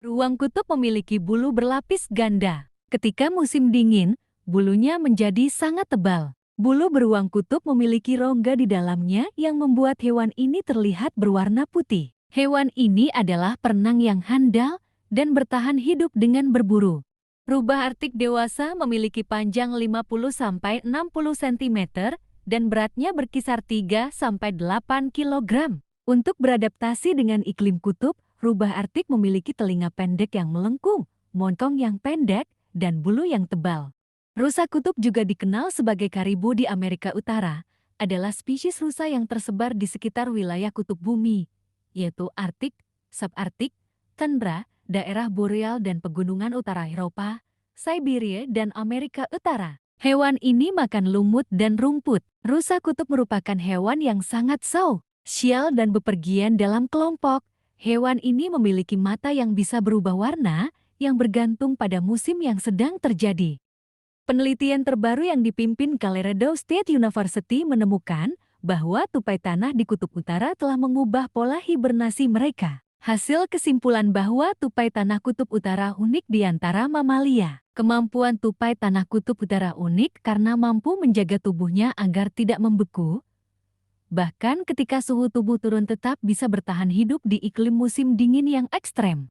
Beruang kutub memiliki bulu berlapis ganda. Ketika musim dingin, bulunya menjadi sangat tebal. Bulu beruang kutub memiliki rongga di dalamnya yang membuat hewan ini terlihat berwarna putih. Hewan ini adalah perenang yang handal dan bertahan hidup dengan berburu. Rubah Arktik dewasa memiliki panjang 50-60 cm dan beratnya berkisar 3-8 kg. Untuk beradaptasi dengan iklim kutub, rubah Arktik memiliki telinga pendek yang melengkung, montong yang pendek, dan bulu yang tebal. Rusa kutub juga dikenal sebagai karibu di Amerika Utara, adalah spesies rusa yang tersebar di sekitar wilayah kutub bumi, yaitu Arktik, subarktik, tundra, daerah boreal dan pegunungan utara Eropa, Siberia, dan Amerika Utara. Hewan ini makan lumut dan rumput. Rusa kutub merupakan hewan yang sangat sosial dan bepergian dalam kelompok. Hewan ini memiliki mata yang bisa berubah warna, yang bergantung pada musim yang sedang terjadi. Penelitian terbaru yang dipimpin Colorado State University menemukan bahwa tupai tanah di Kutub Utara telah mengubah pola hibernasi mereka. Hasil kesimpulan bahwa tupai tanah Kutub Utara unik di antara mamalia. Kemampuan tupai tanah Kutub Utara unik karena mampu menjaga tubuhnya agar tidak membeku. Bahkan ketika suhu tubuh turun tetap bisa bertahan hidup di iklim musim dingin yang ekstrem.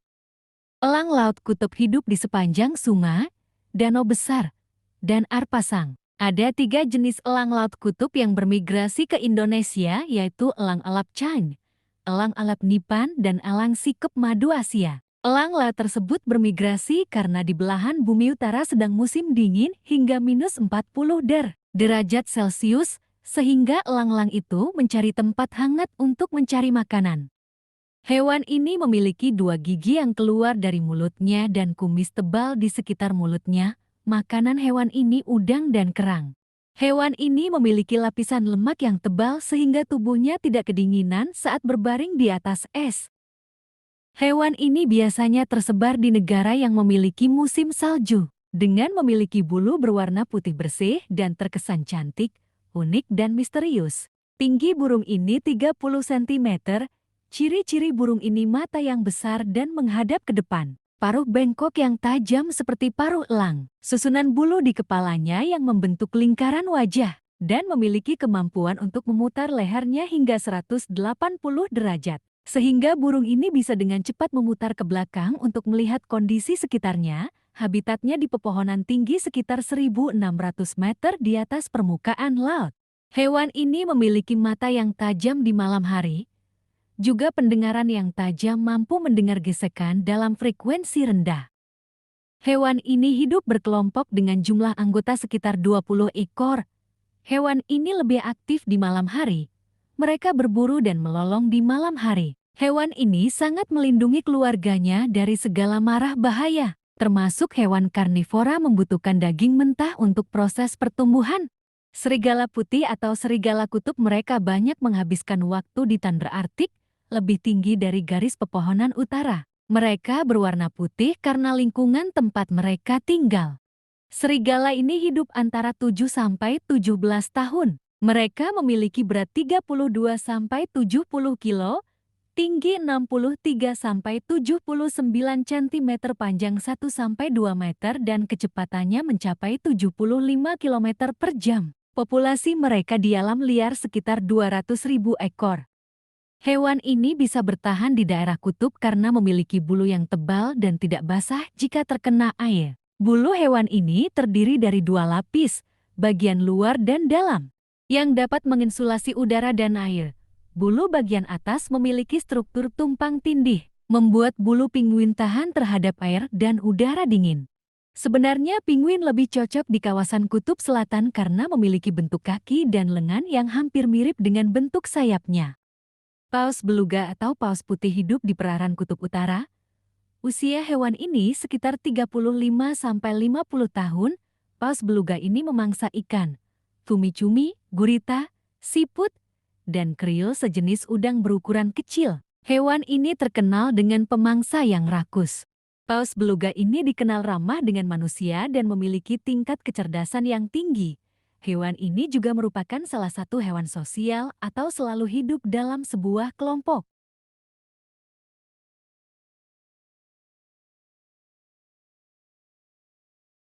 Elang laut kutub hidup di sepanjang sungai, danau besar, dan air pasang. Ada 3 jenis elang laut kutub yang bermigrasi ke Indonesia, yaitu elang alap Chang, elang alap Nipan, dan elang sikep madu Asia. Elang laut tersebut bermigrasi karena di belahan bumi utara sedang musim dingin hingga -40 derajat Celcius, sehingga elang-elang itu mencari tempat hangat untuk mencari makanan. Hewan ini memiliki 2 gigi yang keluar dari mulutnya dan kumis tebal di sekitar mulutnya. Makanan hewan ini udang dan kerang. Hewan ini memiliki lapisan lemak yang tebal sehingga tubuhnya tidak kedinginan saat berbaring di atas es. Hewan ini biasanya tersebar di negara yang memiliki musim salju. Dengan memiliki bulu berwarna putih bersih dan terkesan cantik, unik dan misterius. Tinggi burung ini 30 cm. Ciri-ciri burung ini mata yang besar dan menghadap ke depan. Paruh bengkok yang tajam seperti paruh elang, susunan bulu di kepalanya yang membentuk lingkaran wajah, dan memiliki kemampuan untuk memutar lehernya hingga 180 derajat. Sehingga burung ini bisa dengan cepat memutar ke belakang untuk melihat kondisi sekitarnya. Habitatnya di pepohonan tinggi sekitar 1.600 meter di atas permukaan laut. Hewan ini memiliki mata yang tajam di malam hari, juga pendengaran yang tajam mampu mendengar gesekan dalam frekuensi rendah. Hewan ini hidup berkelompok dengan jumlah anggota sekitar 20 ekor. Hewan ini lebih aktif di malam hari. Mereka berburu dan melolong di malam hari. Hewan ini sangat melindungi keluarganya dari segala mara bahaya, termasuk hewan karnivora membutuhkan daging mentah untuk proses pertumbuhan. Serigala putih atau serigala kutub mereka banyak menghabiskan waktu di tundra Arktik, lebih tinggi dari garis pepohonan utara. Mereka berwarna putih karena lingkungan tempat mereka tinggal. Serigala ini hidup antara 7-17 tahun. Mereka memiliki berat 32-70 kilo, tinggi 63-79 cm, panjang 1-2 meter, dan kecepatannya mencapai 75 km per jam. Populasi mereka di alam liar sekitar 200.000 ekor. Hewan ini bisa bertahan di daerah kutub karena memiliki bulu yang tebal dan tidak basah jika terkena air. Bulu hewan ini terdiri dari 2 lapis, bagian luar dan dalam, yang dapat menginsulasi udara dan air. Bulu bagian atas memiliki struktur tumpang tindih, membuat bulu penguin tahan terhadap air dan udara dingin. Sebenarnya penguin lebih cocok di kawasan kutub selatan karena memiliki bentuk kaki dan lengan yang hampir mirip dengan bentuk sayapnya. Paus beluga atau paus putih hidup di perairan Kutub Utara. Usia hewan ini sekitar 35-50 tahun. Paus beluga ini memangsa ikan, cumi-cumi, gurita, siput, dan krill sejenis udang berukuran kecil. Hewan ini terkenal dengan pemangsa yang rakus. Paus beluga ini dikenal ramah dengan manusia dan memiliki tingkat kecerdasan yang tinggi. Hewan ini juga merupakan salah satu hewan sosial atau selalu hidup dalam sebuah kelompok.